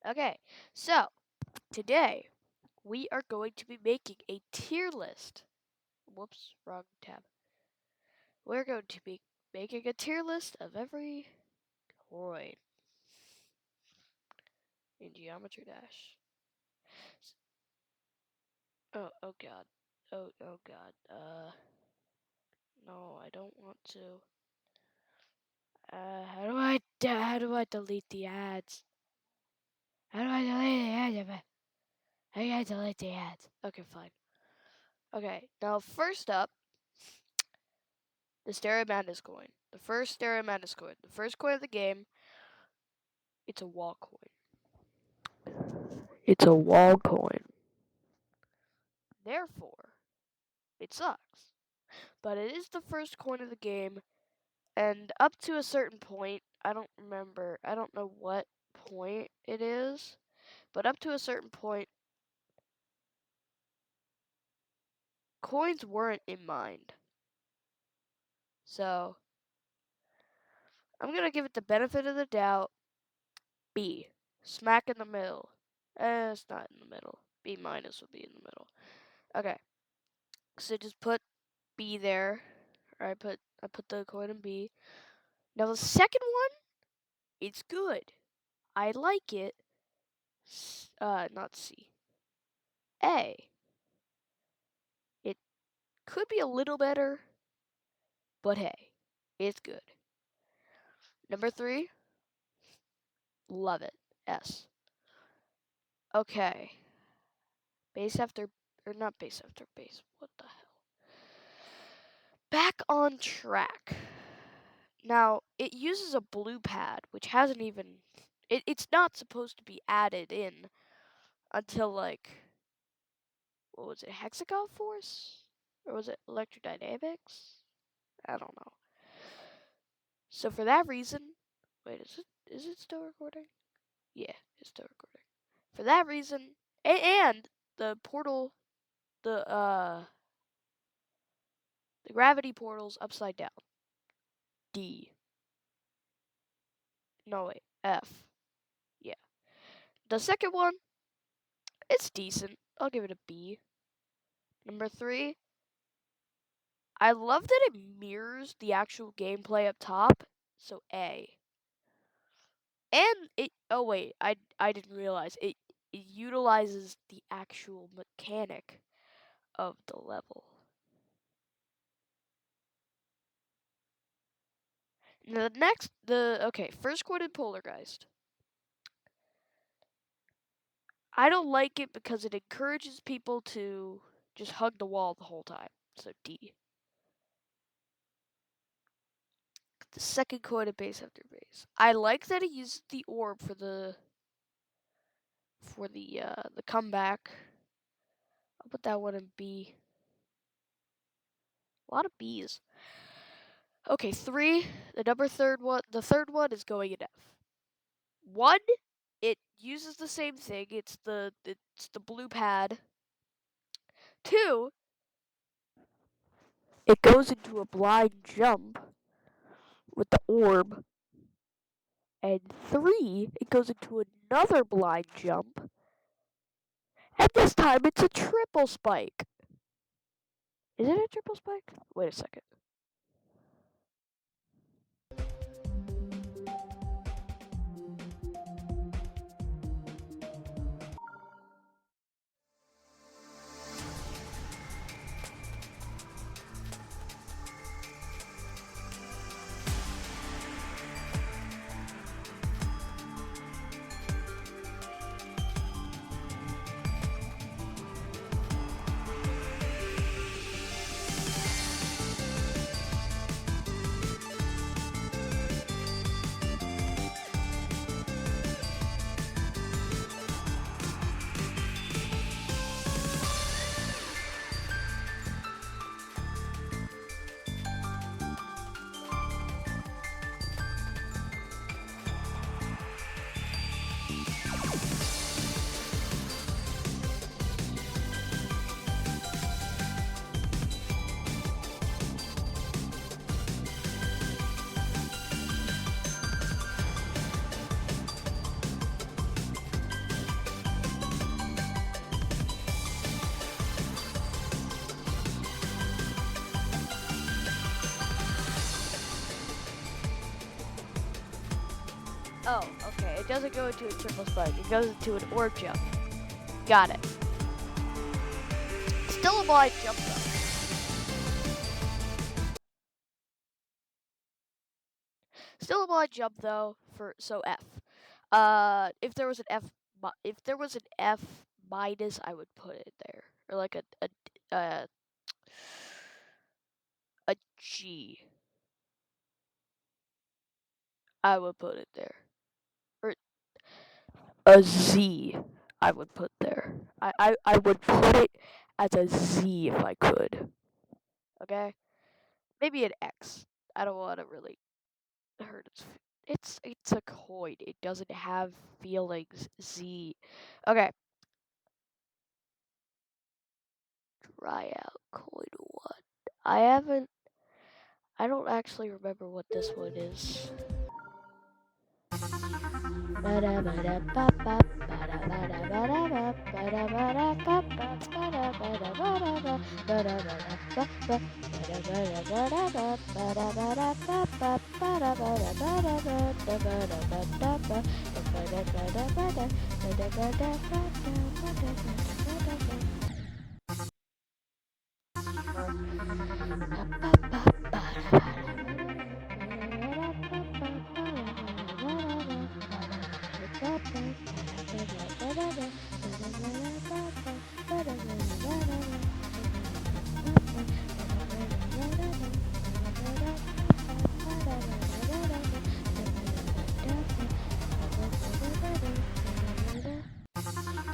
Okay, so today we are going to be making a tier list. Whoops, wrong tab. We're going to be making a tier list of every coin in Geometry Dash. Oh god. Oh god. No, I don't want to. How do I delete the ads? How do I delete the ads? How do I delete the ads? Okay, fine. Okay, now first up, the Stereo Madness coin. The first Stereo Madness coin. The first coin of the game. It's a wall coin. It's a wall coin. Therefore, it sucks. But it is the first coin of the game, and up to a certain point, I don't know what point it is, but up to a certain point, coins weren't in mind. So, I'm gonna give it the benefit of the doubt. B. Smack in the middle. It's not in the middle. B minus would be in the middle. Okay. So just put B there. Or I put the coin in B. Now the second one, it's good. I like it. Not C. A. It could be a little better, but hey, it's good. Number 3, love it. S. Okay. Base after, or not base after base. What the hell? Back on track. Now, it uses a blue pad, which hasn't even, it's not supposed to be added in until like, what was it, Hexagon Force? Or was it Electrodynamics? I don't know. So for that reason, wait, is it still recording? Yeah, it's still recording. For that reason, and the portal, the gravity portal's upside down. D. No wait, F. Yeah. The second one, it's decent. I'll give it a B. Number 3, I love that it mirrors the actual gameplay up top, so A. And it, oh wait, I didn't realize it utilizes the actual mechanic of the level. Okay, first quoted Poltergeist. I don't like it because it encourages people to just hug the wall the whole time, so D. The second quoted base after base. I like that it uses the orb for the comeback. I'll put that one in B. A lot of B's. Okay, 3. The third one is going in F. 1, it uses the same thing. It's the blue pad. 2, it goes into a blind jump with the orb. And 3, it goes into another blind jump. And this time it's a triple spike. Is it a triple spike? Wait a second. Oh, okay. It doesn't go into a triple spike. It goes into an orb jump. Got it. Still a blind jump though. Still a blind jump though for so F. If there was an F minus, I would put it there, or like a G. I would put it there, or a Z. I would put there. I would put it as a Z if I could. Okay, maybe an X. I don't want to really hurt it's a coin. It doesn't have feelings. Z. Okay. Try out coin one. I haven't. I don't actually remember what this one is.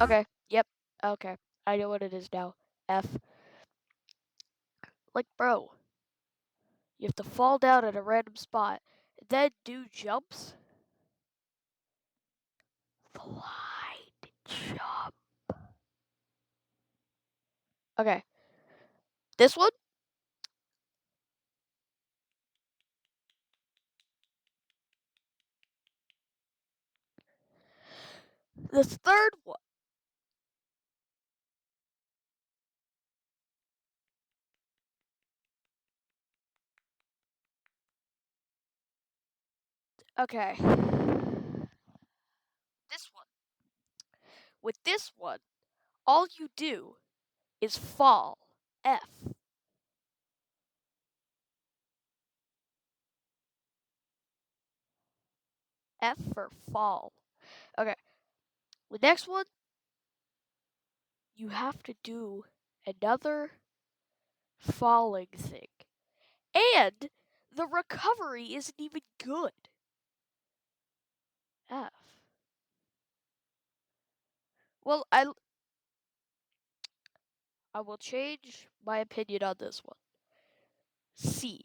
Okay. Yep. Okay. I know what it is now. F. Like, bro, you have to fall down at a random spot, then do jumps. Glide jump. Okay. This one? This third one. Okay. This one. With this one, all you do is fall. F. F for fall. Okay. The next one, you have to do another falling thing. And the recovery isn't even good. F. Well, I will change my opinion on this one. C.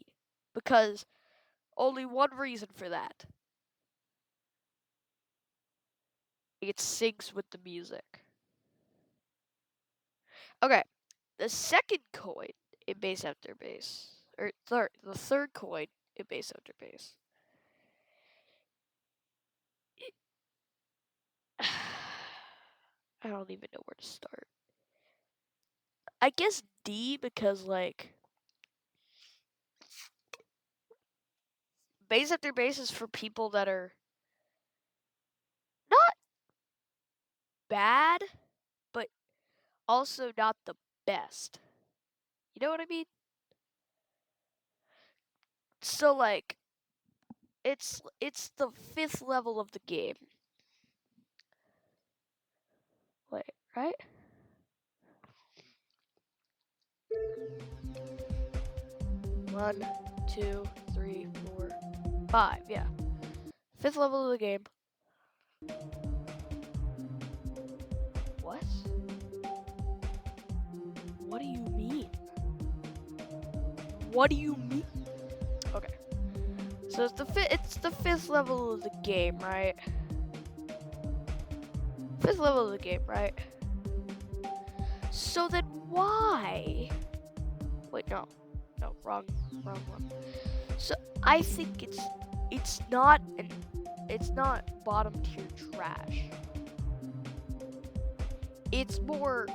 Because only one reason for that. It syncs with the music. Okay. The second coin in base after base. Or the third coin in base after base. I don't even know where to start. I guess D because like base after base is for people that are not bad, but also not the best. You know what I mean? So like it's the fifth level of the game. Wait, right? One, two, three, four, five. Yeah, fifth level of the game. What? What do you mean? What do you mean? Okay. So it's the fifth level of the game, right? Fifth level of the game, right? So then why? Wait, no, wrong. So I think it's not bottom tier trash. It's more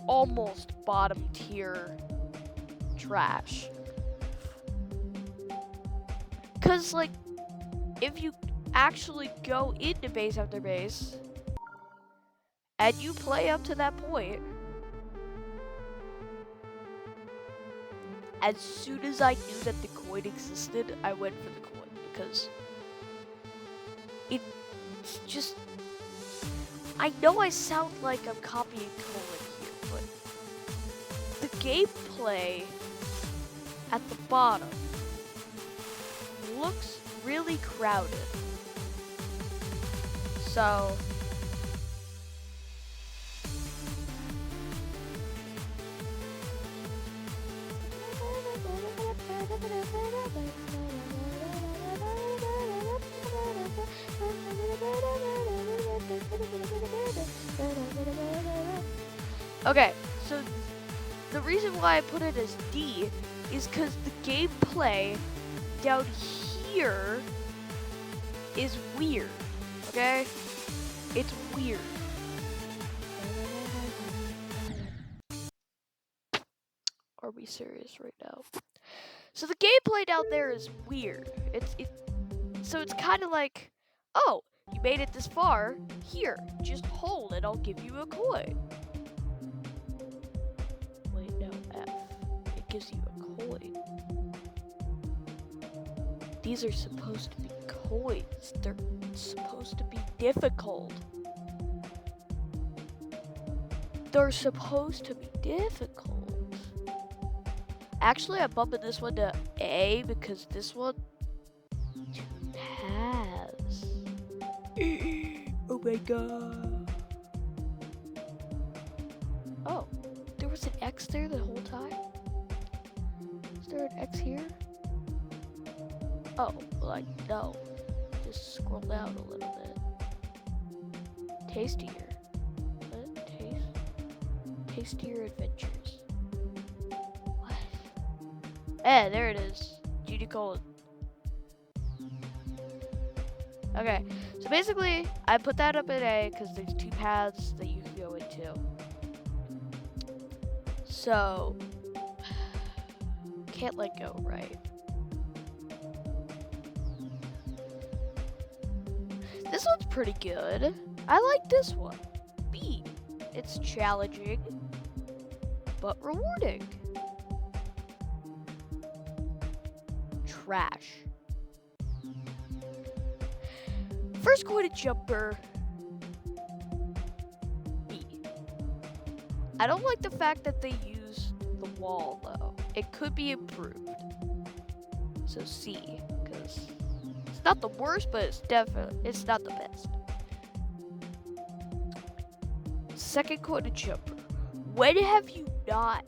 almost bottom tier trash. Cause like if you actually go into base after base and you play up to that point, as soon as I knew that the coin existed, I went for the coin because it's just. I know I sound like I'm copying Colin here, but the gameplay at the bottom looks really crowded. So okay, so the reason why I put it as D is because the gameplay down here is weird, okay? It's weird. Are we serious right now? So the gameplay down there is weird. So it's kind of like, oh, you made it this far. Here, just hold and I'll give you a coin. Wait, no, F. It gives you a coin. These are supposed to be coins. They're supposed to be difficult. They're supposed to be difficult. Actually, I'm bumping this one to A because this one has. Oh my god. Oh, there was an X there the whole time? Is there an X here? Oh, like, no. Just scroll down a little bit. Tastier. What? Tastier Adventures. What? Eh, there it is. Judy Colin. Okay, so basically, I put that up in A because there's two paths that you can go into. So, can't let go, right? This one's pretty good. I like this one. B. It's challenging, but rewarding. Trash. First coin jumper. B. I don't like the fact that they used the wall though. It could be improved. So C, because it's not the worst, but it's not the best. Second coin jumper. When have you not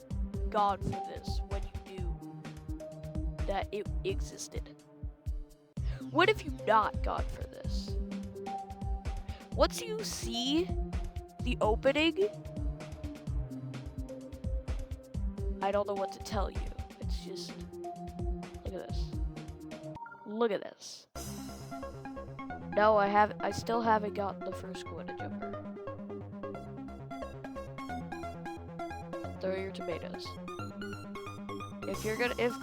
gone for this when you knew that it existed? When have you not gone for this? Once you see the opening, I don't know what to tell you. It's just, look at this. Look at this. No, I still haven't gotten the first quarter jumper. Throw your tomatoes. If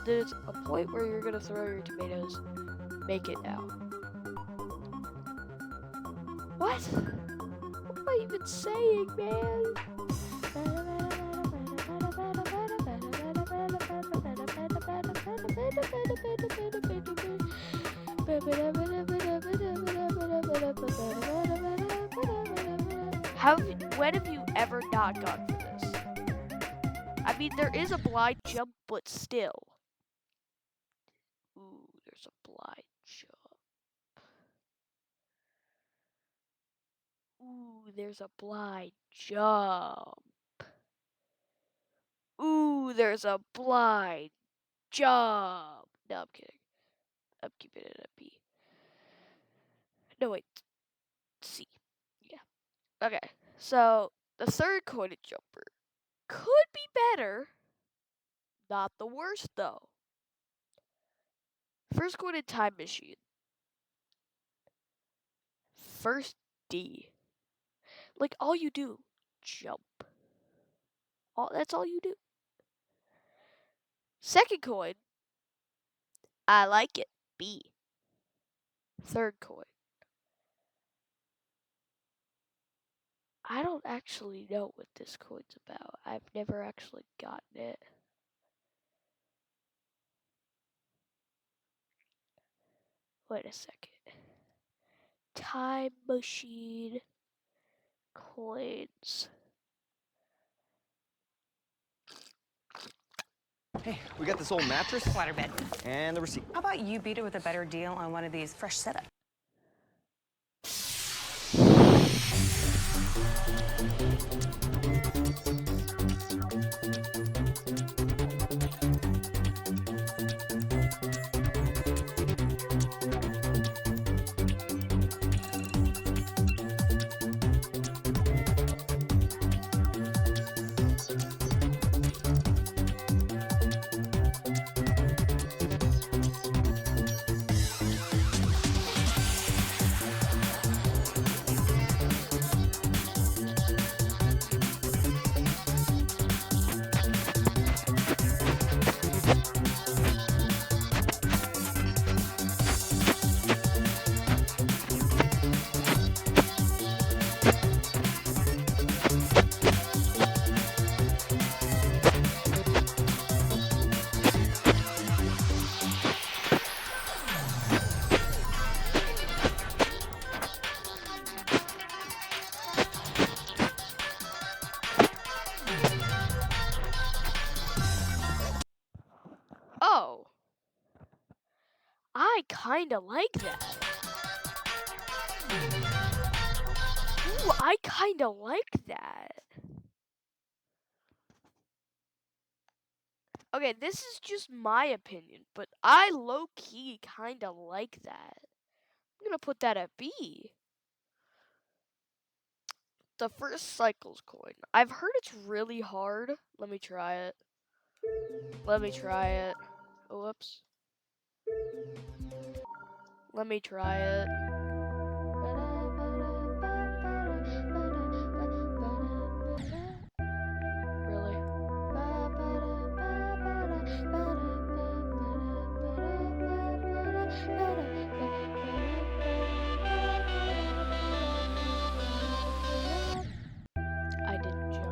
there's a point where you're gonna throw your tomatoes, make it now. What? What am I even saying, man? When have you ever not gone for this? I mean, there is a blind jump, but still. Ooh, there's a blind jump. Ooh, there's a blind jump. Ooh, there's a blind jump. No, I'm kidding. I'm keeping it at B. No, wait. C. Yeah. Okay. So, the third coin jumper could be better. Not the worst, though. First coin time machine. First D. Like, all you do, jump. That's all you do. Second coin, I like it. B. Third coin. I don't actually know what this coin's about. I've never actually gotten it. Wait a second. Time machine coins. Hey, we got this old mattress. Waterbed. And the receipt. How about you beat it with a better deal on one of these fresh setup? Oh. I kinda like that. Ooh, I kinda like that. Okay, this is just my opinion, but I low-key kinda like that. I'm gonna put that at B. The first cycles coin. I've heard it's really hard. Let me try it. Oh, whoops. Let me try it. Really? I didn't jump.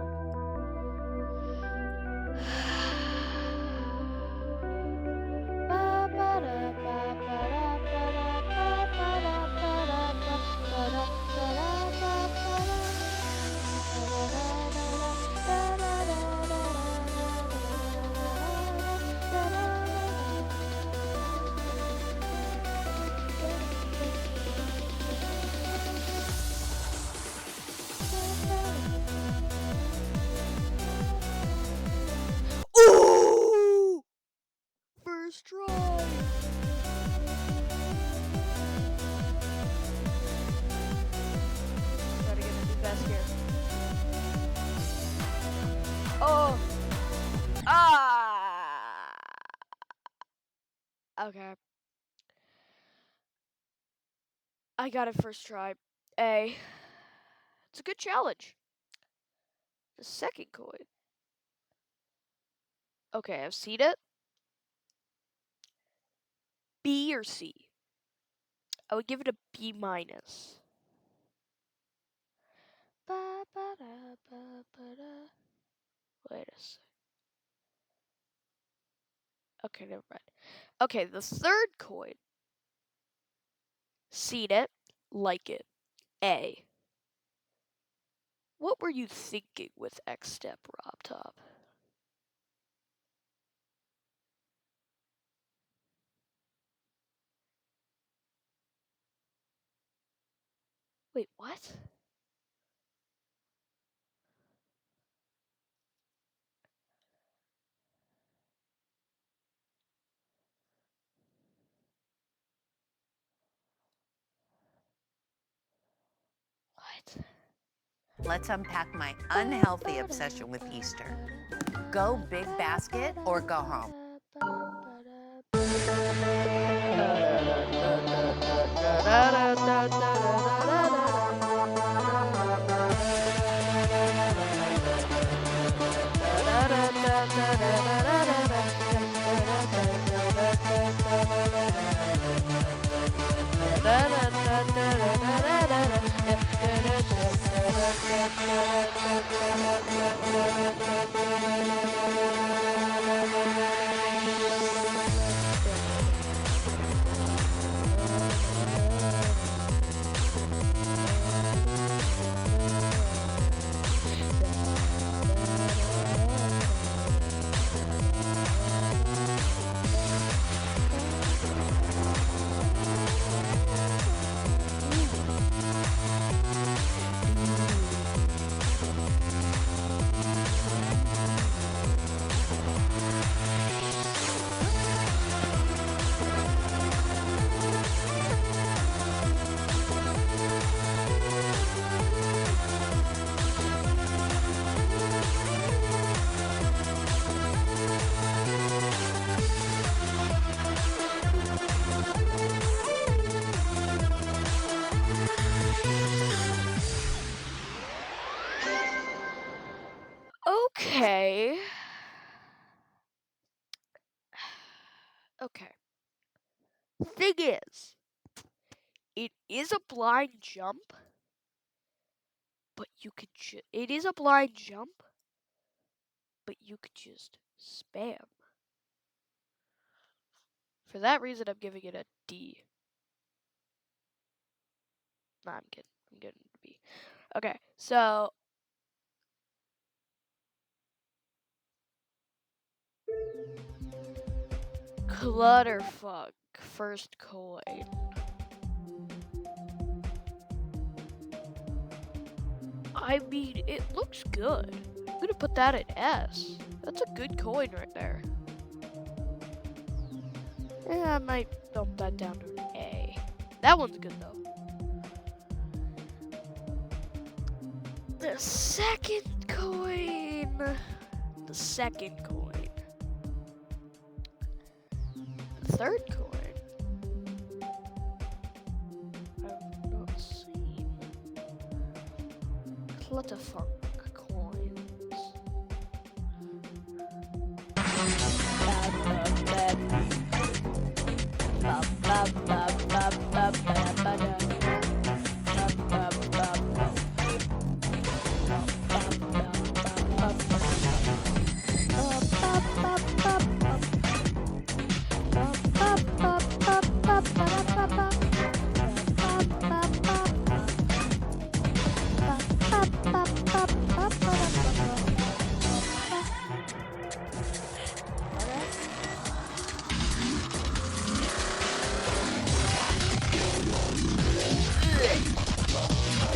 Ooh! First try. Try to get my best here. Oh. Ah. Okay. I got it first try. A. It's a good challenge. The second coin. Okay, I've seen it. B or C? I would give it a B minus. Wait a sec. Okay, never mind. Okay, the third coin. Seen it, like it. A. What were you thinking with X step, Rob Top? Wait, what? What? Let's unpack my unhealthy obsession with Easter. Go big basket or go home. Okay. Okay. Thing is, it is a blind jump, but you could it is a blind jump, but you could just spam. For that reason, I'm giving it a D. Nah, I'm kidding. I'm giving it a B. Okay, so Clutterfuck, first coin. I mean, it looks good. I'm gonna put that at S. That's a good coin right there. Yeah, I might bump that down to an A. That one's good though. The second coin. The second coin. The third coin. I've not seen. Clutterfuck coins.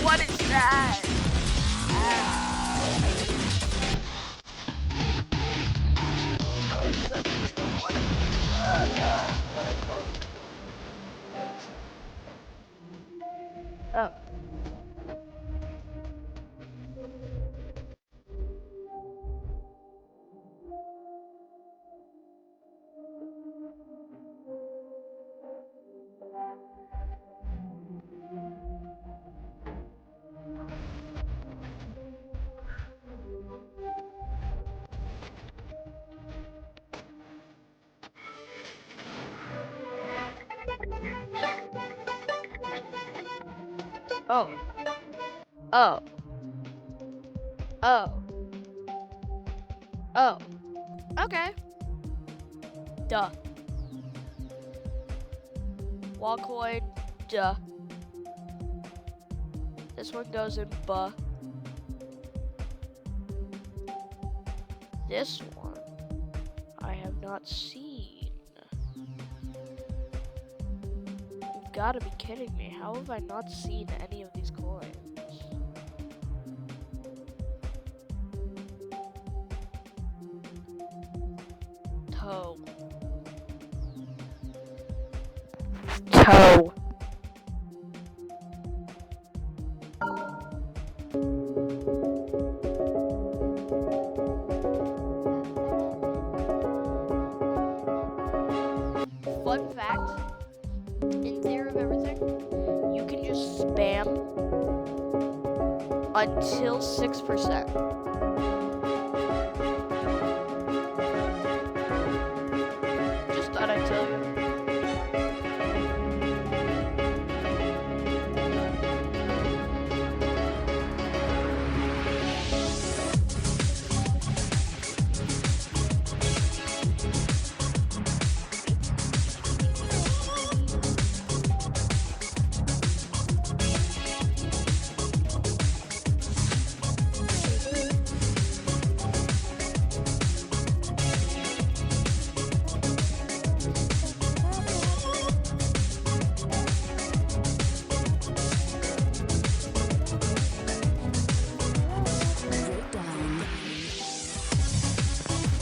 What is that? Oh. Oh. Oh. Oh. Oh. Okay. Duh. Wall coin. Duh. This one goes in buh. This one I have not seen. You've got to be kidding me. How have I not seen any of these coins? Toe. Toe. Fun fact, in theory of everything, you can just spam until 6%. Just thought I'd tell you.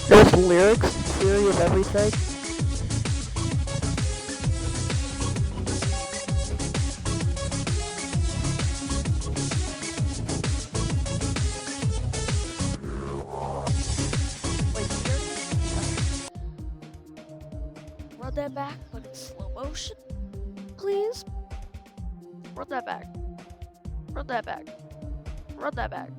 There's lyrics, theory of everything. Wait, run that back, but in slow motion, please. Run that back. Run that back. Run that back.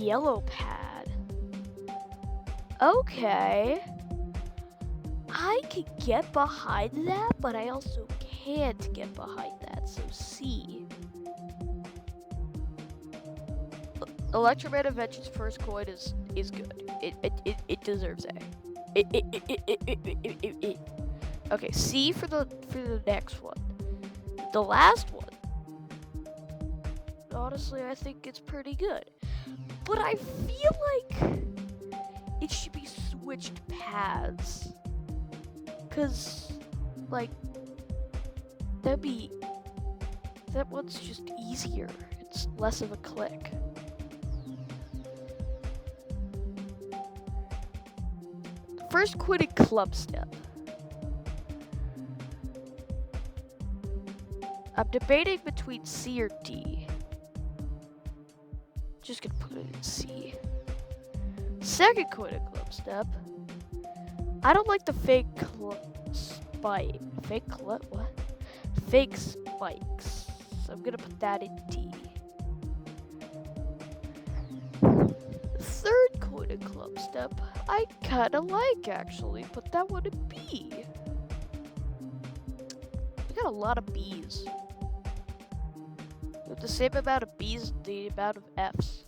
yellow pad. Okay. I could get behind that, but I also can't get behind that, so C. Electromagnetic Venture's first coin is good. It deserves A. Okay, C for the next one. The last one. Honestly, I think it's pretty good. But I feel like it should be switched paths. Cause like that one's just easier. It's less of a click. First quitted club step. I'm debating between C or D. Just gonna put it in C. Second quitted club step. I don't like the fake spike. Fake what? Fake spikes. So I'm gonna put that in D. Third quitted club step. I kinda like actually. Put that one in B. We got a lot of B's. We have the same amount of B's as the amount of F's.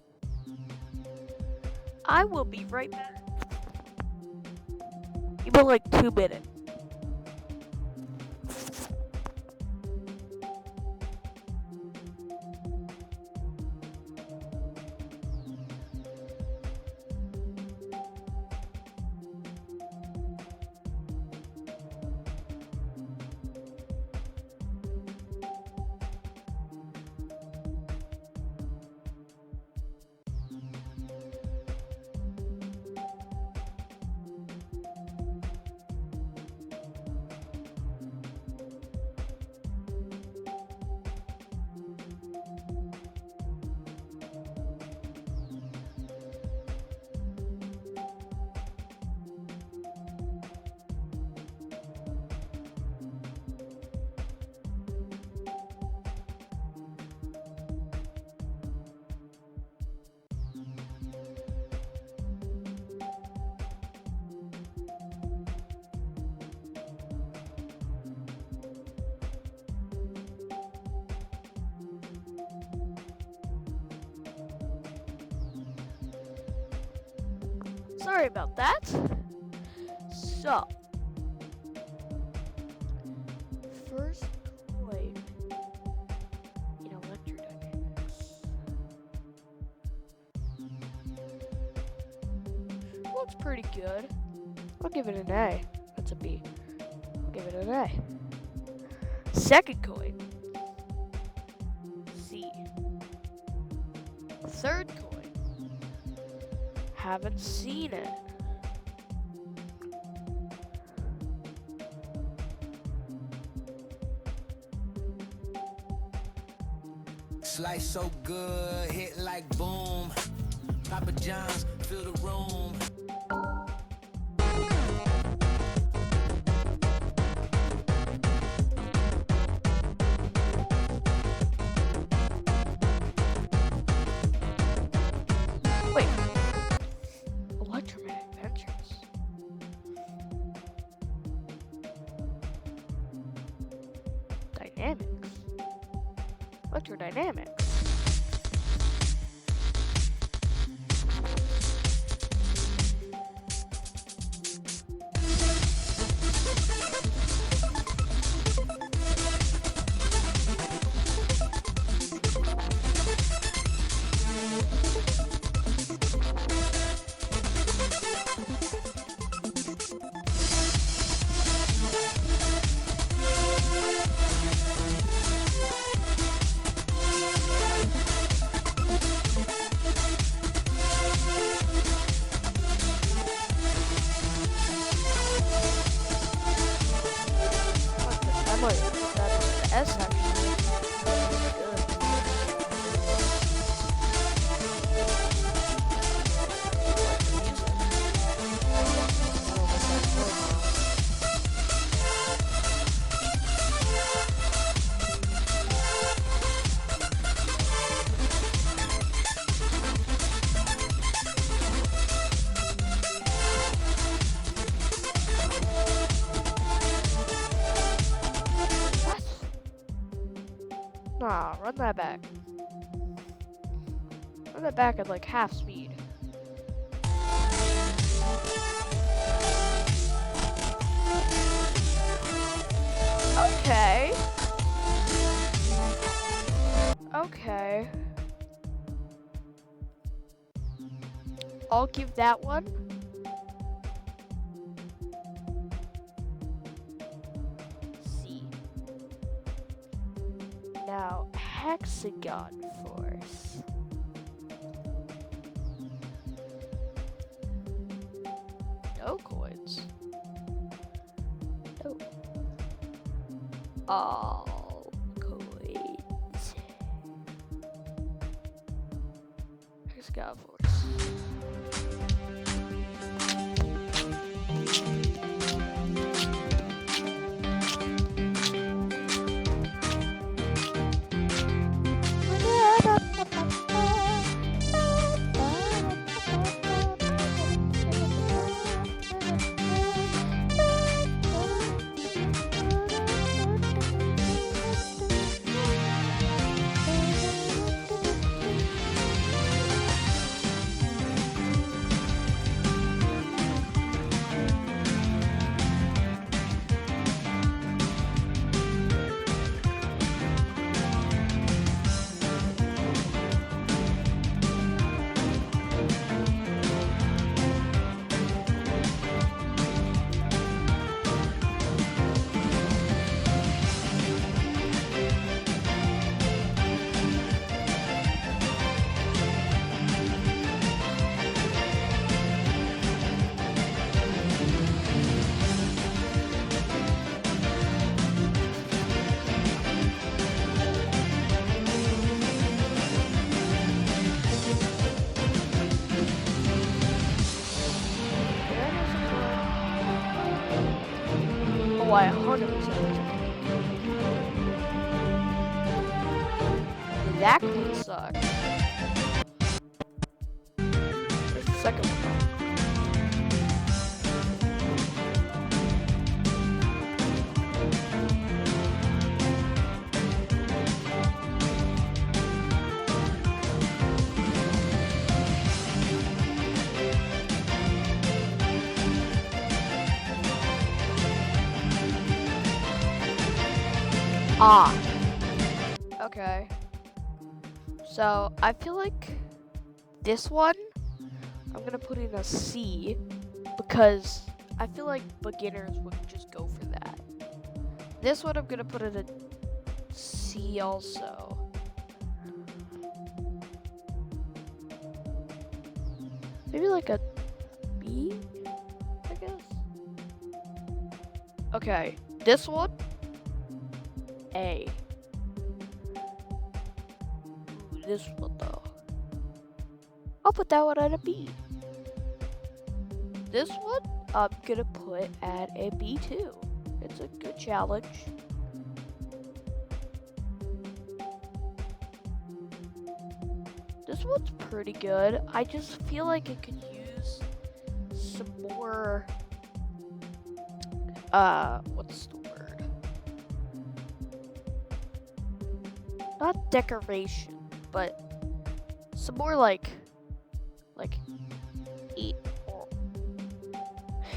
I will be right back. Give me like 2 minutes. Sorry about that. So, first coin in electrodynamics. Looks pretty good. I'll give it an A. That's a B. I'll give it an A. Second coin. C. Third coin. Haven't seen it. Slice so good, hit like boom. Papa John's, fill the room. Wait. Electromagnetic Ventures. Dynamics. Electrodynamics. I might put that in the S actually. Nah, run that back. Run that back at like half speed. Okay. Okay. I'll give that one. C. Now, hexagon force. No coins. No. All coins. Hexagon force. Oh, I 100%. That could suck. There's the second one. Ah. Okay. So, I feel like this one, I'm gonna put in a C because I feel like beginners would just go for that. This one, I'm gonna put in a C also. Maybe like a B, I guess. Okay, this one, A. Ooh, this one though. I'll put that one at a B. This one, I'm gonna put at a B too. It's a good challenge. This one's pretty good. I just feel like it could use some more, what's the word? Not decoration, but some more like eat.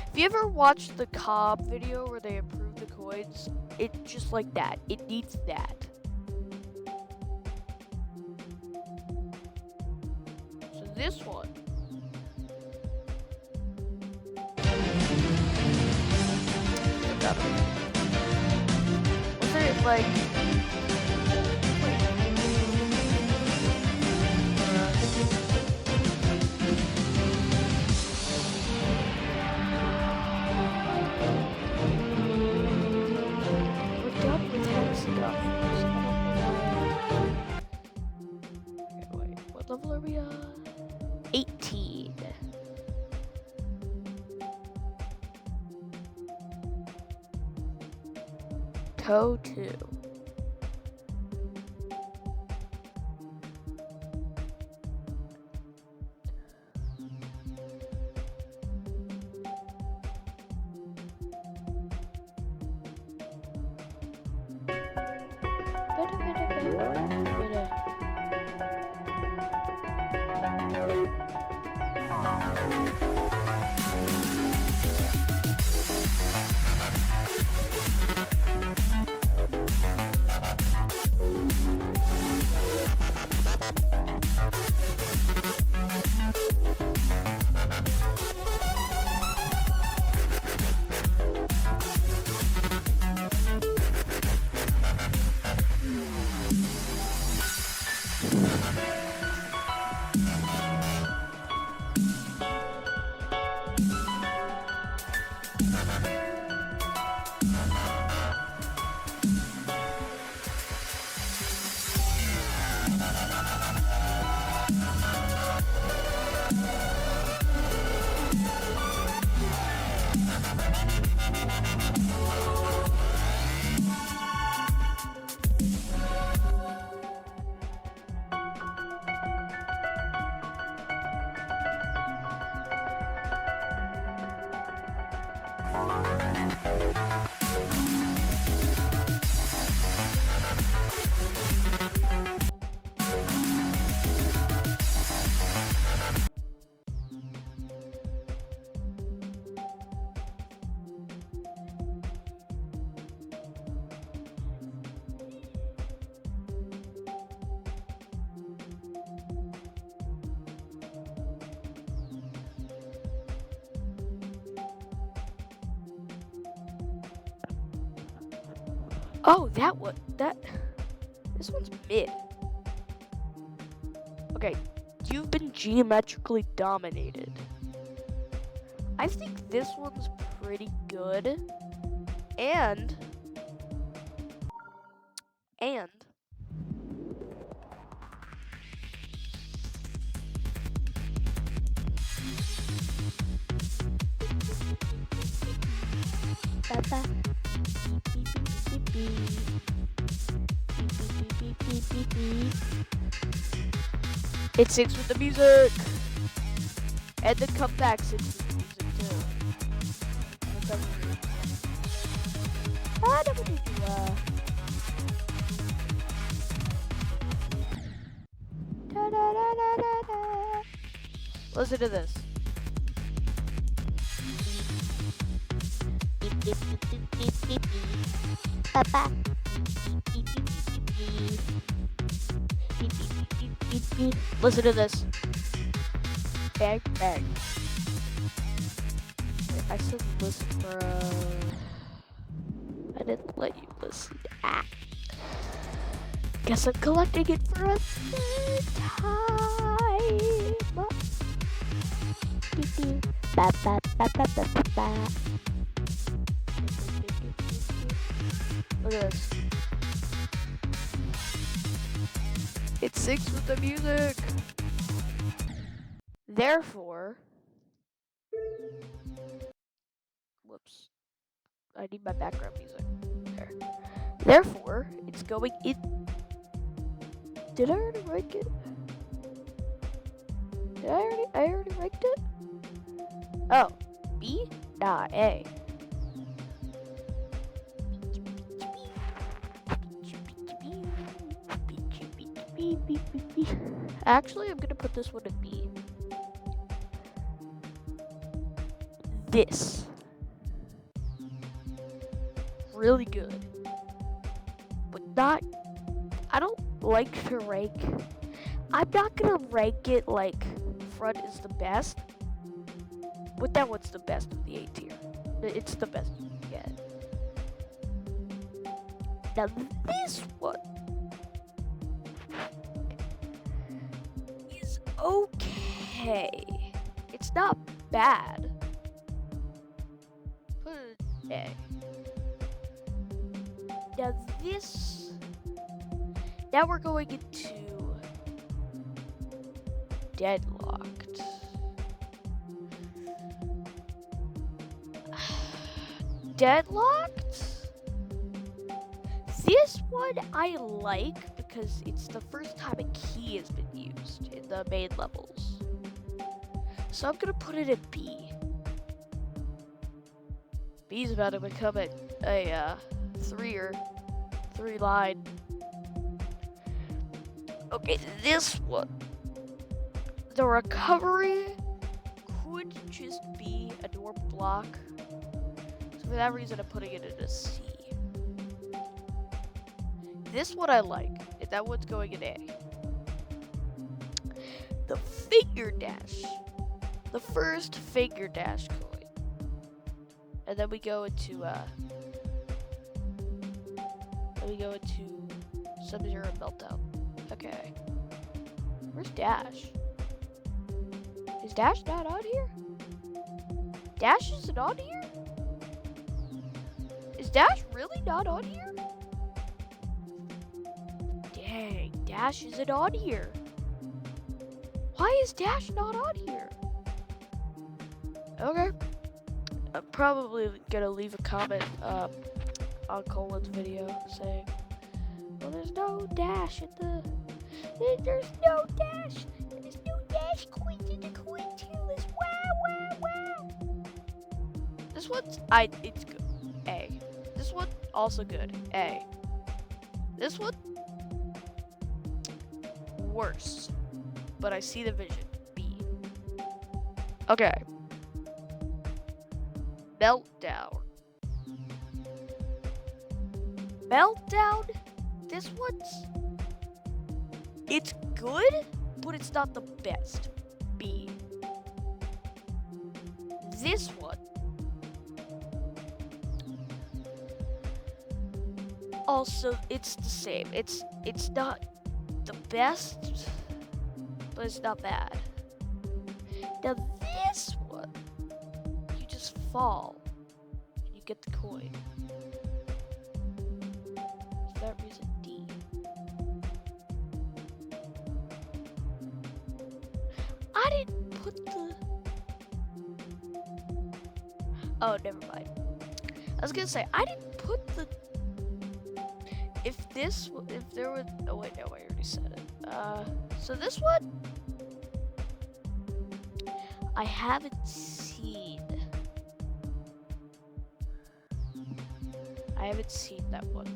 If you ever watched the Cobb video where they improved the coins, it's just like that. It needs that. So this one. Wasn't it like... We're done with hexagons. Okay, wait. What level are we on? 18. Toe 2. Oh, this one's mid. Okay, you've been geometrically dominated. I think this one's pretty good. And it syncs with the music. And the comeback syncs with the music too. Listen to this. Listen to this. Bang, bang. Wait, I said listen, bro. I didn't let you listen. Ah. Guess I'm collecting it for a third time. Ba, ba, ba, ba, ba, ba, ba. Look at this. It syncs with the music. Therefore, whoops. I need my background music. There. Therefore, it's going in. Did I already rank it? I already ranked it? Oh, B? Nah, A. Actually, I'm gonna put this one in B. This. Really good. But not, I don't like to rank. I'm not gonna rank it like front is the best. But that one's the best of the A tier. It's the best you can get. Now this one is okay. It's not bad. Put it in A. Now this, now we're going into deadlocked. Deadlocked? This one I like because it's the first time a key has been used in the main levels. So I'm gonna put it at B. B's about to become a three line Okay, this one. The recovery could just be a normal block. So for that reason, I'm putting it in a C. This one I like. That one's going in A. The finger dash. The first finger dash coin. And then we go into Sub-Zero Meltdown. Okay. Where's Dash? Is Dash not on here? Dash isn't on here? Is Dash really not on here? Dang, Dash isn't on here. Why is Dash not on here? Okay. I'm probably gonna leave a comment on Colin's video saying, well, there's no Dash in the... There's no Dash! There's no Dash coins in the coin tier list! Wow, wow, wow! This one's... it's good. A. This one, also good. A. This one... worse. But I see the vision. B. Okay. Meltdown. Meltdown? This one's... it's good, but it's not the best. B. This one... also, it's the same. It's not the best, but it's not bad. Now this one, you just fall, and you get the coin. For that reason, D. I didn't put the... oh, never mind. I was gonna say, I didn't put the... if there was... oh wait, no, I already said it. So this one... I haven't seen. I haven't seen that one.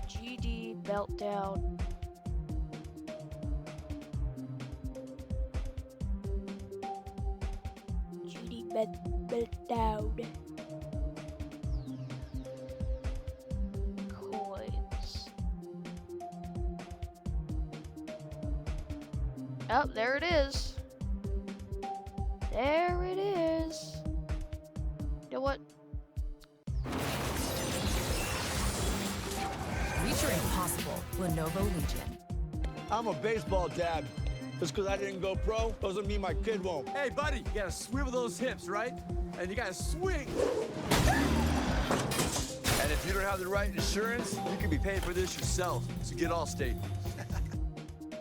GD, Meltdown. GD, Meltdown. Coins. Oh, there it is. There it is. You know what? Reach your impossible. Lenovo Legion. I'm a baseball dad. Just because I didn't go pro doesn't mean my kid won't. Hey, buddy, you gotta swivel those hips, right? And you gotta swing. And if you don't have the right insurance, you can be paying for this yourself. So get Allstate.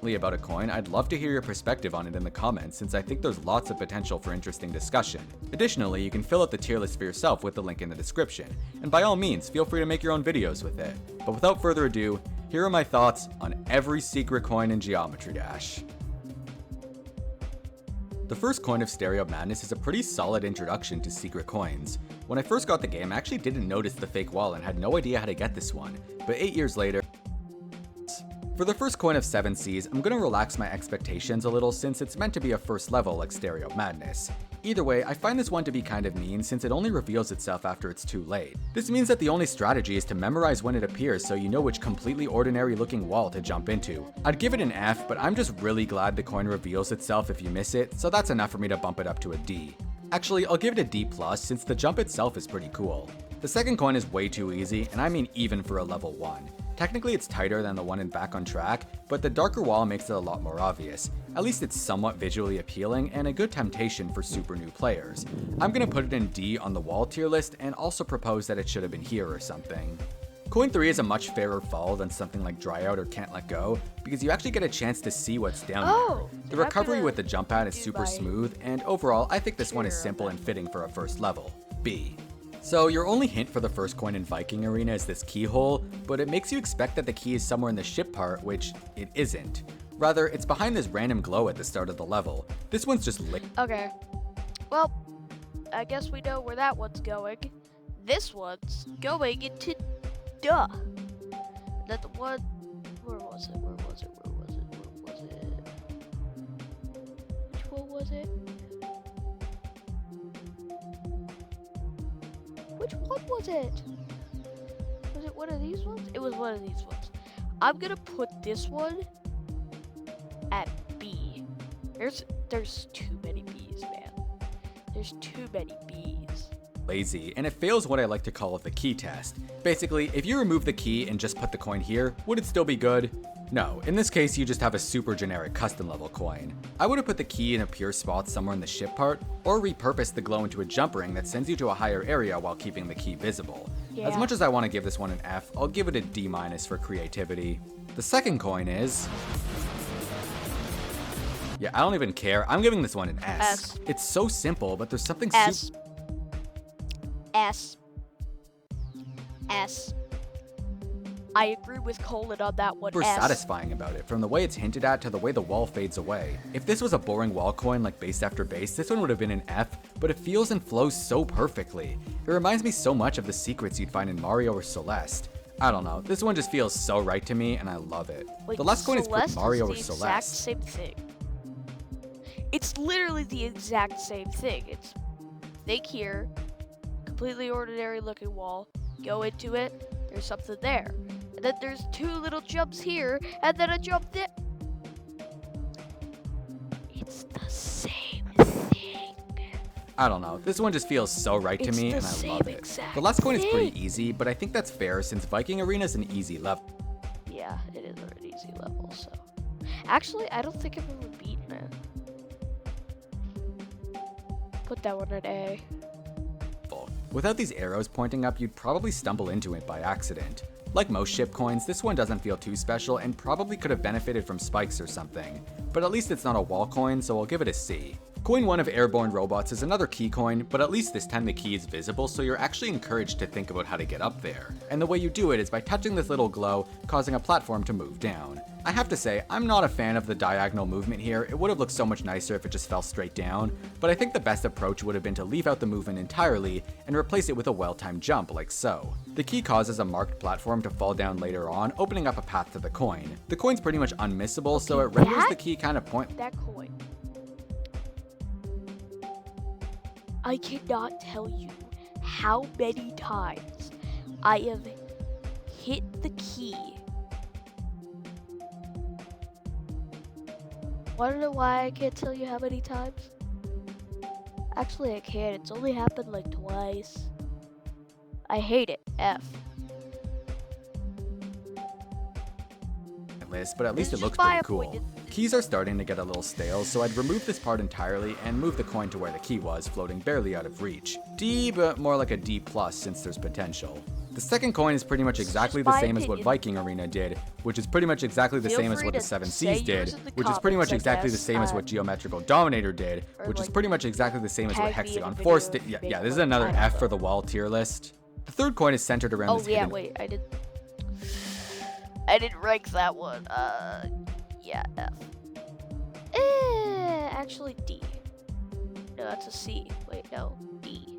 About a coin, I'd love to hear your perspective on it in the comments, since I think there's lots of potential for interesting discussion. Additionally, you can fill out the tier list for yourself with the link in the description, and by all means, feel free to make your own videos with it. But without further ado, here are my thoughts on every secret coin in Geometry Dash. The first coin of Stereo Madness is a pretty solid introduction to secret coins. When I first got the game, I actually didn't notice the fake wall and had no idea how to get this one, but 8 years later... For the first coin of 7 Seas, I'm going to relax my expectations a little since it's meant to be a first level like Stereo Madness. Either way, I find this one to be kind of mean since it only reveals itself after it's too late. This means that the only strategy is to memorize when it appears so you know which completely ordinary looking wall to jump into. I'd give it an F, but I'm just really glad the coin reveals itself if you miss it, so that's enough for me to bump it up to a D. Actually, I'll give it a D+, since the jump itself is pretty cool. The second coin is way too easy, and I mean even for a level 1. Technically it's tighter than the one in Back on Track, but the darker wall makes it a lot more obvious. At least it's somewhat visually appealing and a good temptation for super new players. I'm gonna put it in D on the wall tier list and also propose that it should have been here or something. Coin 3 is a much fairer fall than something like Dry Out or Can't Let Go, because you actually get a chance to see what's down there. The recovery with the jump pad is super smooth, and overall I think this one is simple and fitting for a first level. B. So your only hint for the first coin in Viking Arena is this keyhole, but it makes you expect that the key is somewhere in the ship part, which it isn't. Rather, it's behind this random glow at the start of the level. This one's just lit. Okay. Well, I guess we know where that one's going. This one's going into duh. That the one... Where was it? one was it? Which one was it? Was it one of these ones? It was one of these ones. I'm gonna put this one at B. There's too many B's, man. There's too many B's. Lazy, and it fails what I like to call the key test. Basically, if you remove the key and just put the coin here, would it still be good? No, in this case you just have a super generic custom level coin. I would have put the key in a pure spot somewhere in the ship part, or repurposed the glow into a jump ring that sends you to a higher area while keeping the key visible. As much as I want to give this one an F, I'll give it a D- for creativity. The second coin is... Yeah, I don't even care. I'm giving this one an S. It's so simple, but there's something S. I agree with Colin on that one. super satisfying about it, from the way it's hinted at to the way the wall fades away. If this was a boring wall coin like base after base, this one would have been an F, but it feels and flows so perfectly. It reminds me so much of the secrets you'd find in Mario or Celeste. I don't know, this one just feels so right to me and I love it. Wait, the last coin is Celeste Mario or the Celeste. exact same thing. It's literally the exact same thing. It's think here, completely ordinary looking wall, go into it, there's something there. And then there's two little jumps here, and then a jump there. It's the same thing. I don't know, this one just feels so right to me and I love it. The last coin is pretty easy, but I think that's fair since Viking Arena is an easy level. Yeah, it is an easy level, so. Actually, I don't think I've ever beaten it. Put that one at A. Without these arrows pointing up, you'd probably stumble into it by accident. Like most ship coins, this one doesn't feel too special and probably could have benefited from spikes or something. But at least it's not a wall coin, so I'll give it a C. Coin 1 of Airborne Robots is another key coin, but at least this time the key is visible, so you're actually encouraged to think about how to get up there. And the way you do it is by touching this little glow, causing a platform to move down. I have to say, I'm not a fan of the diagonal movement here. It would have looked so much nicer if it just fell straight down, but I think the best approach would have been to leave out the movement entirely and replace it with a well-timed jump like so. The key causes a marked platform to fall down later on, opening up a path to the coin. The coin's pretty much unmissable, so it renders the key kind of pointless. That coin. I cannot tell you how many times I have hit the key. Wanna know why I can't tell you how many times? Actually, I can. It's only happened like twice. I hate it. F. But at least it looks pretty cool. Keys are starting to get a little stale, so I'd remove this part entirely and move the coin to where the key was, floating barely out of reach. D, but more like a D+ since there's potential. The second coin is pretty much exactly the same as what Viking Arena did, which is pretty much exactly the same as what the 7 Seas did, which is pretty much exactly the same as what Geometrical Dominator did, which is pretty much exactly the same as what Hexagon Force did. Yeah, this is another F for the wall tier list. The third coin is centered around this hidden... wait, I didn't rank that one. Yeah, F. Actually D. No, that's a C. Wait, no, D.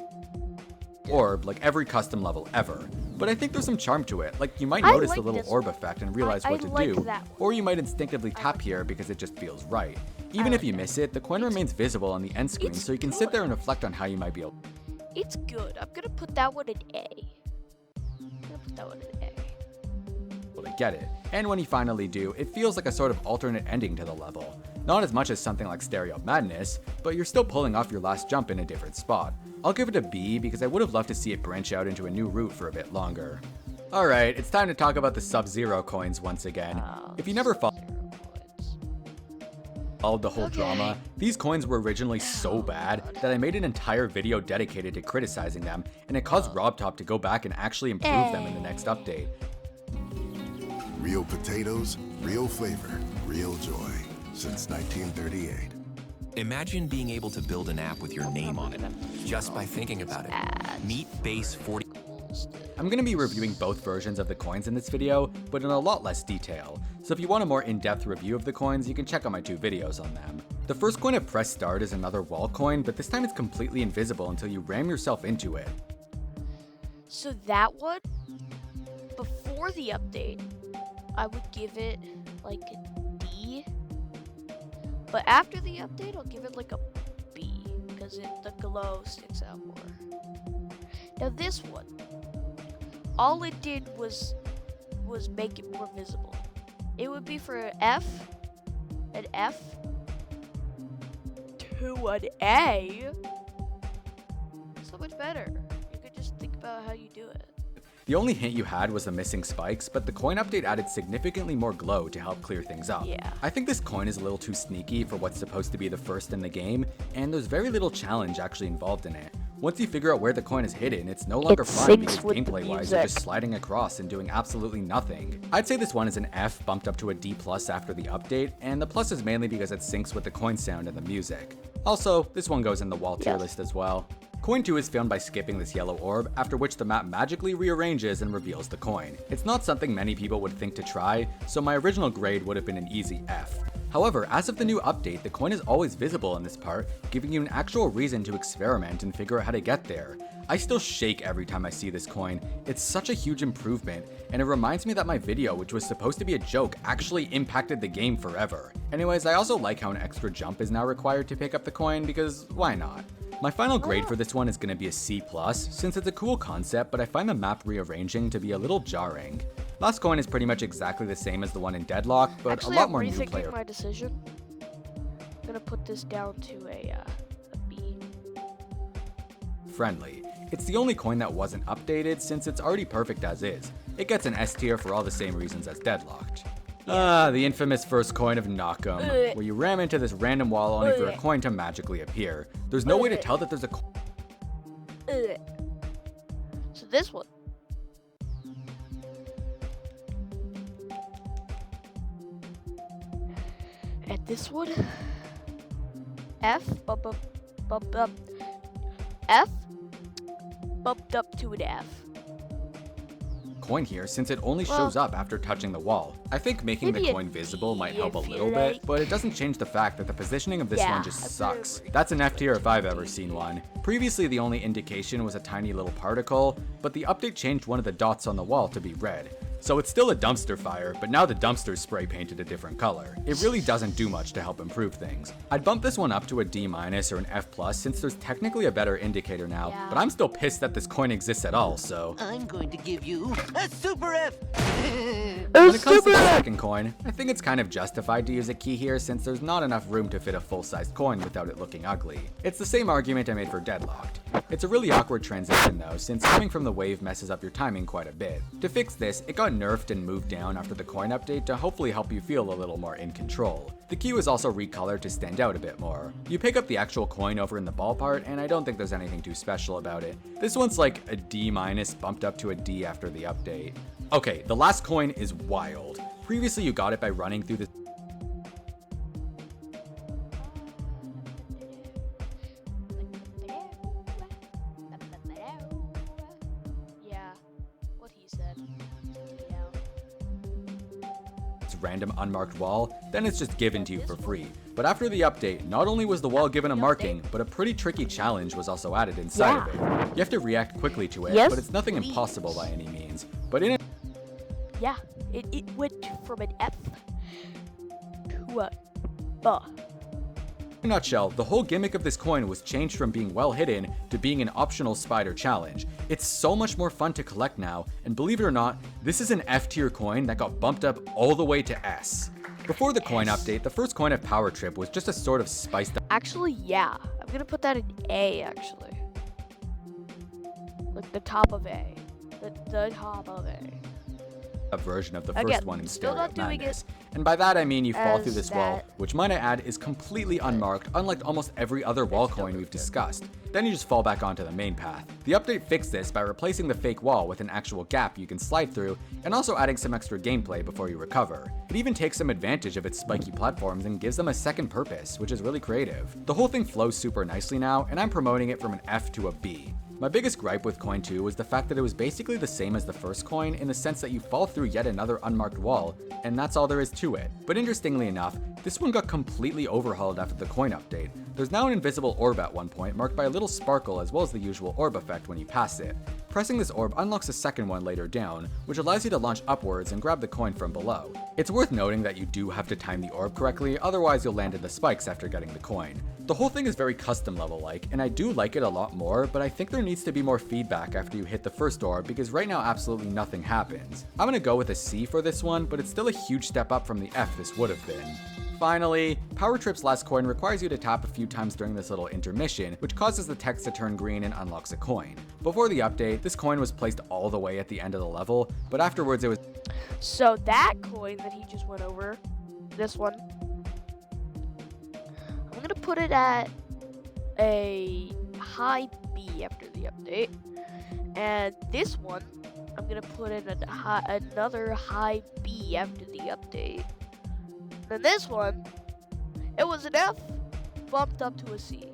Orb, like every custom level ever. But I think there's some charm to it, like you might notice the little orb effect and realize what to do, or you might instinctively tap here because it just feels right. Even if you miss it, the coin remains visible on the end screen, so you can sit there and reflect on how you might be able. It's good. I'm gonna put that one in A. To get it. And when you finally do, it feels like a sort of alternate ending to the level. Not as much as something like Stereo Madness, but you're still pulling off your last jump in a different spot. I'll give it a B because I would have loved to see it branch out into a new route for a bit longer. Alright, it's time to talk about the Sub-Zero coins once again. If you never followed the whole drama, these coins were originally so bad that I made an entire video dedicated to criticizing them, and it caused RobTop to go back and actually improve them in the next update. Real potatoes, real flavor, real joy. Since 1938. Imagine being able to build an app with your name on it, just by thinking about it. Meet Base 40. I'm going to be reviewing both versions of the coins in this video, but in a lot less detail. So if you want a more in-depth review of the coins, you can check out my 2 videos on them. The first coin of Press Start is another wall coin, but this time it's completely invisible until you ram yourself into it. So that one, before the update, I would give it like a D. But after the update, I'll give it like a B because the glow sticks out more. Now this one, all it did was make it more visible. It would be for an F to an A. So much better. You could just think about how you do it. The only hint you had was the missing spikes, but the coin update added significantly more glow to help clear things up. Yeah. I think this coin is a little too sneaky for what's supposed to be the first in the game, and there's very little challenge actually involved in it. Once you figure out where the coin is hidden, it's no longer fun because gameplay-wise you're just sliding across and doing absolutely nothing. I'd say this one is an F bumped up to a D+ after the update, and the plus is mainly because it syncs with the coin sound and the music. Also, this one goes in the wall tier list as well. Coin 2 is found by skipping this yellow orb, after which the map magically rearranges and reveals the coin. It's not something many people would think to try, so my original grade would have been an easy F. However, as of the new update, the coin is always visible in this part, giving you an actual reason to experiment and figure out how to get there. I still shake every time I see this coin. It's such a huge improvement, and it reminds me that my video, which was supposed to be a joke, actually impacted the game forever. Anyways, I also like how an extra jump is now required to pick up the coin, because why not? My final grade for this one is going to be a C+, since it's a cool concept, but I find the map rearranging to be a little jarring. Last coin is pretty much exactly the same as the one in Deadlock, but actually, a lot more I'm new rethinking player. my decision. I'm gonna put this down to a B. Friendly. It's the only coin that wasn't updated since it's already perfect as is. It gets an S tier for all the same reasons as Deadlocked. The infamous first coin of Knockem, where you ram into this random wall only for a coin to magically appear. There's no way to tell that there's a coin. So this one. And this one. F bumped up to an F. Coin here since it only shows up after touching the wall. I think making the coin visible might help a little bit, but it doesn't change the fact that the positioning of this one just sucks. That's an F tier if I've ever seen one. Previously the only indication was a tiny little particle, but the update changed one of the dots on the wall to be red. So it's still a dumpster fire, but now the dumpster's spray painted a different color. It really doesn't do much to help improve things. I'd bump this one up to a D- or an F+ since there's technically a better indicator now, but I'm still pissed that this coin exists at all, so... I'm going to give you a super F! When it comes to the second coin, I think it's kind of justified to use a key here since there's not enough room to fit a full-sized coin without it looking ugly. It's the same argument I made for Deadlocked. It's a really awkward transition though, since coming from the wave messes up your timing quite a bit. To fix this, it got nerfed and moved down after the coin update to hopefully help you feel a little more in control. The key was also recolored to stand out a bit more. You pick up the actual coin over in the ball part, and I don't think there's anything too special about it. This one's like a D- bumped up to a D after the update. Okay, the last coin is wild. Previously you got it by running through the random unmarked wall, then it's just given to you for free. But after the update, not only was the wall given a marking, but a pretty tricky challenge was also added inside of it. You have to react quickly to it, but it's nothing impossible by any means. But in it, it went from an F to a B. In a nutshell, the whole gimmick of this coin was changed from being well hidden to being an optional spider challenge. It's so much more fun to collect now, and believe it or not, this is an F tier coin that got bumped up all the way to S. Before the coin update, the first coin of Power Trip was just a sort of spiced up. Actually, yeah. I'm gonna put that in A, actually. Like the top of A. The top of A. A version of the first one in still Stereo not doing Madness. And by that I mean you fall through this wall, that. which might I add is completely unmarked, unlike almost every other wall coin we've discussed. Then you just fall back onto the main path. The update fixed this by replacing the fake wall with an actual gap you can slide through, and also adding some extra gameplay before you recover. It even takes some advantage of its spiky platforms and gives them a second purpose, which is really creative. The whole thing flows super nicely now, and I'm promoting it from an F to a B. My biggest gripe with Coin 2 was the fact that it was basically the same as the first coin in the sense that you fall through yet another unmarked wall, and that's all there is to it. But interestingly enough, this one got completely overhauled after the coin update. There's now an invisible orb at one point, marked by a little sparkle as well as the usual orb effect when you pass it. Pressing this orb unlocks a second one later down, which allows you to launch upwards and grab the coin from below. It's worth noting that you do have to time the orb correctly, otherwise you'll land in the spikes after getting the coin. The whole thing is very custom level-like, and I do like it a lot more, but I think there needs to be more feedback after you hit the first orb because right now absolutely nothing happens. I'm gonna go with a C for this one, but it's still a huge step up from the F this would have been. Finally, Power Trip's last coin requires you to tap a few times during this little intermission, which causes the text to turn green and unlocks a coin. Before the update, this coin was placed all the way at the end of the level, but afterwards it was... So that coin that he just went over, this one, I'm going to put it at a high B after the update. And this one, I'm going to put in another high B after the update. Then this one, it was an F, bumped up to a C.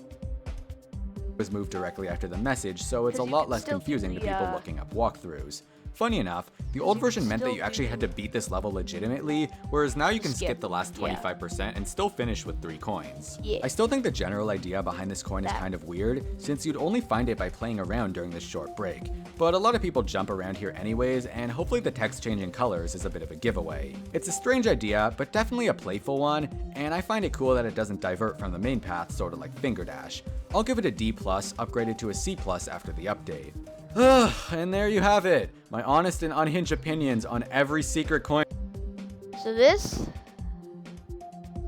was moved directly after the message, so it's a lot less confusing to people looking up walkthroughs. Funny enough, the old version meant that you actually had to beat this level legitimately, whereas now you can skip the last 25% and still finish with 3 coins. I still think the general idea behind this coin is kind of weird, since you'd only find it by playing around during this short break. But a lot of people jump around here anyways, and hopefully the text changing colors is a bit of a giveaway. It's a strange idea, but definitely a playful one, and I find it cool that it doesn't divert from the main path, sorta like Finger Dash. I'll give it a D+, upgraded to a C+ after the update. And there you have it, my honest and unhinged opinions on every secret coin. So this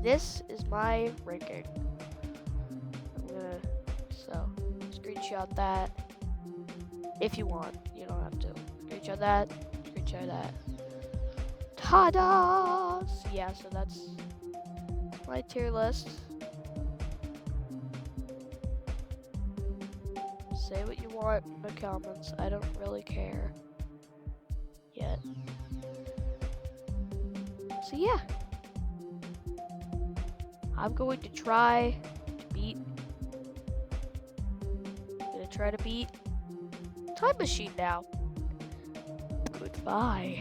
is my ranking. I'm gonna, screenshot that if you want. You don't have to. Screenshot that, screenshot that. Ta-da! Yeah, so that's my tier list. Say what you want in the comments. I don't really care yet. So yeah, I'm going to try to beat. Time Machine now. Goodbye.